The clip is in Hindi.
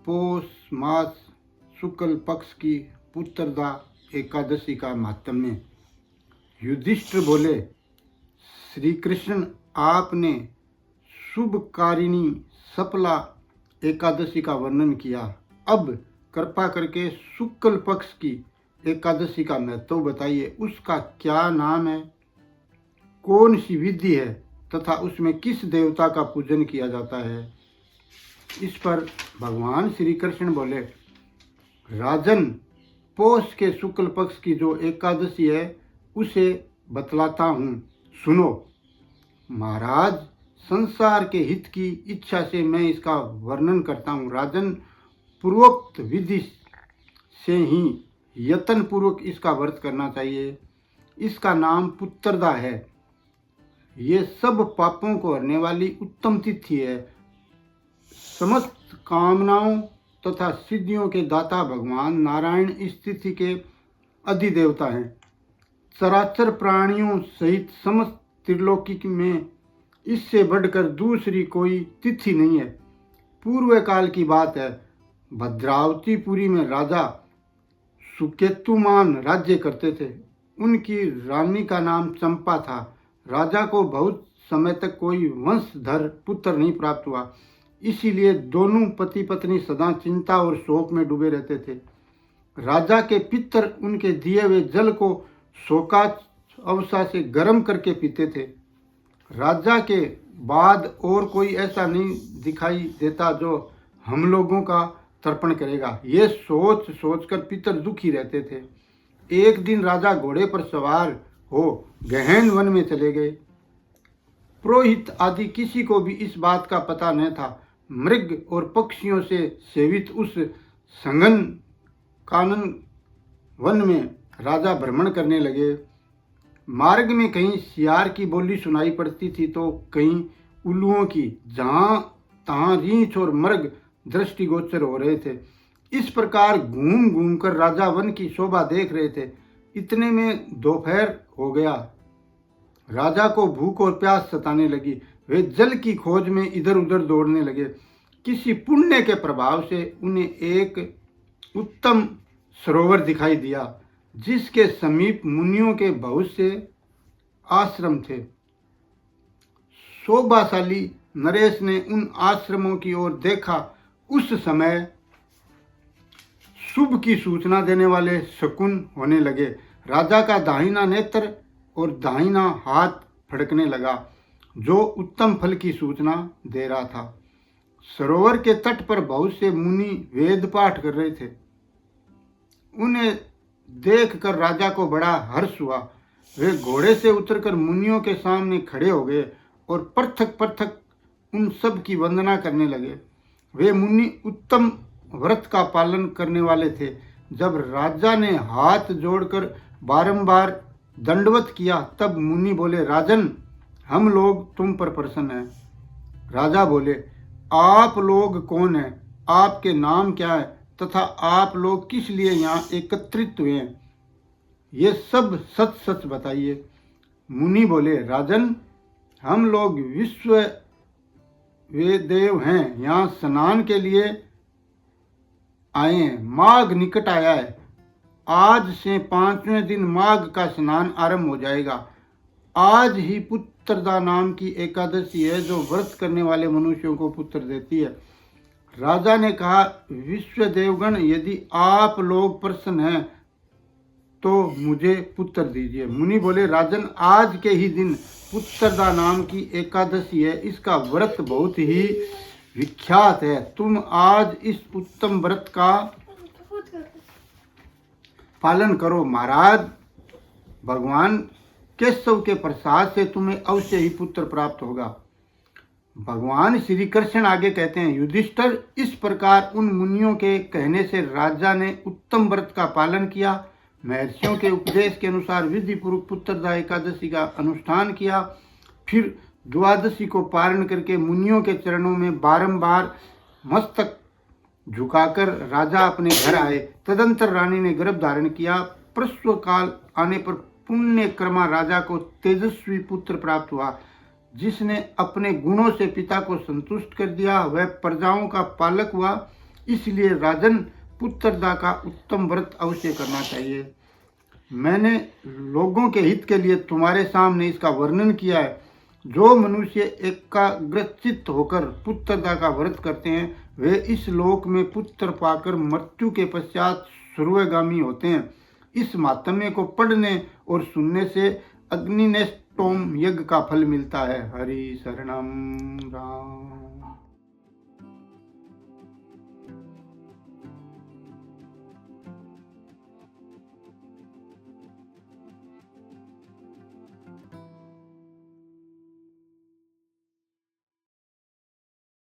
पौष मास शुक्ल पक्ष की पुत्रदा एकादशी का महात्म्य। युधिष्ठिर बोले, श्री कृष्ण आपने शुभकारिणी सफला एकादशी का वर्णन किया। अब कृपा करके शुक्ल पक्ष की एकादशी का महत्व बताइए। उसका क्या नाम है, कौन सी विधि है तथा उसमें किस देवता का पूजन किया जाता है। इस पर भगवान श्री कृष्ण बोले, राजन, पौष के शुक्ल पक्ष की जो एकादशी है उसे बतलाता हूँ, सुनो। महाराज, संसार के हित की इच्छा से मैं इसका वर्णन करता हूँ। राजन, पूर्वोक्त विधि से ही यत्न पूर्वक इसका व्रत करना चाहिए। इसका नाम पुत्रदा है। ये सब पापों को हरने वाली उत्तम तिथि है। समस्त कामनाओं तथा सिद्धियों के दाता भगवान नारायण इस तिथि के अधिदेवता हैं। चराचर प्राणियों सहित समस्त त्रिलोकी में इससे बढ़कर दूसरी कोई तिथि नहीं है। पूर्व काल की बात है, भद्रावतीपुरी में राजा सुकेतुमान राज्य करते थे। उनकी रानी का नाम चंपा था। राजा को बहुत समय तक कोई वंशधर पुत्र नहीं प्राप्त हुआ, इसीलिए दोनों पति पत्नी सदा चिंता और शोक में डूबे रहते थे। राजा के पितर उनके दिए हुए जल को शोकावशा से गर्म करके पीते थे। राजा के बाद और कोई ऐसा नहीं दिखाई देता जो हम लोगों का तर्पण करेगा। ये सोच सोचकर पितर दुखी रहते थे। एक दिन राजा घोड़े पर सवार हो गहन वन में चले गए। पुरोहित आदि किसी को भी इस बात का पता न था। मृग और पक्षियों से सेवित उस संगन कानन वन में राजा भ्रमण करने लगे। मार्ग में कहीं सियार की बोली सुनाई पड़ती थी तो कहीं उल्लुओं की। जहाँ तहाँ रीछ और मृग दृष्टिगोचर हो रहे थे। इस प्रकार घूम घूम कर राजा वन की शोभा देख रहे थे। इतने में दोपहर हो गया। राजा को भूख और प्यास सताने लगी। वे जल की खोज में इधर उधर दौड़ने लगे। किसी पुण्य के प्रभाव से उन्हें एक उत्तम सरोवर दिखाई दिया, जिसके समीप मुनियों के बहुत से आश्रम थे। शोभाशाली नरेश ने उन आश्रमों की ओर देखा। उस समय शुभ की सूचना देने वाले शकुन होने लगे। राजा का दाहिना नेत्र और दाहिना हाथ फड़कने लगा, जो उत्तम फल की सूचना दे रहा था। सरोवर के तट पर बहुत से मुनि वेद पाठ कर रहे थे। उन्हें देखकर राजा को बड़ा हर्ष हुआ। वे घोड़े से उतरकर मुनियों के सामने खड़े हो गए और पृथक पृथक उन सब की वंदना करने लगे। वे मुनि उत्तम व्रत का पालन करने वाले थे। जब राजा ने हाथ जोड़कर बारंबार दंडवत किया, तब मुनि बोले, राजन, हम लोग तुम पर प्रसन्न हैं। राजा बोले, आप लोग कौन हैं, आपके नाम क्या है तथा आप लोग किस लिए यहाँ एकत्रित हुए हैं, ये सब सच सच बताइए। मुनि बोले, राजन, हम लोग विश्व वे देव हैं, यहाँ स्नान के लिए आए हैं। माघ निकट आया है। आज से 5वें दिन माघ का स्नान आरंभ हो जाएगा। आज ही पुत्रदा नाम की एकादशी है, जो व्रत करने वाले मनुष्यों को पुत्र देती है। राजा ने कहा, विश्व देवगण, यदि आप लोग प्रसन्न हैं तो मुझे पुत्र दीजिए। मुनि बोले, राजन, आज के ही दिन पुत्रदा नाम की एकादशी है। इसका व्रत बहुत ही विख्यात है। तुम आज इस उत्तम व्रत का पालन करो। महाराज, भगवान केशव के प्रसाद से तुम्हें अवश्य ही पुत्र प्राप्त होगा। भगवान श्री कृष्ण आगे कहते हैं, युधिष्ठिर, इस प्रकार उन मुनियों के कहने से राजा ने उत्तम व्रत का पालन किया। महर्षियों के उपदेश के अनुसार विधि पूर्वक पुत्रदा एकादशी का अनुष्ठान किया। फिर द्वादशी को पारण करके मुनियों के चरणों में बारंबार मस्तक झुकाकर राजा अपने घर आए। तदंतर रानी ने गर्भ धारण किया। प्रसव काल आने पर पुण्य क्रमा राजा को तेजस्वी पुत्र प्राप्त हुआ, जिसने अपने गुणों से पिता को संतुष्ट कर दिया। वह प्रजाओं का पालक हुआ। इसलिए राजन, पुत्रदा का उत्तम व्रत अवश्य करना चाहिए। मैंने लोगों के हित के लिए तुम्हारे सामने इसका वर्णन किया है। जो मनुष्य एकाग्रचित्त होकर पुत्रदा का व्रत करते हैं वे इस लोक में पुत्र पाकर मृत्यु के पश्चात सर्वगामी होते हैं। इस मातम्य को पढ़ने और सुनने से अग्निनेष्टोम यज्ञ का फल मिलता है। हरि शरणम राम।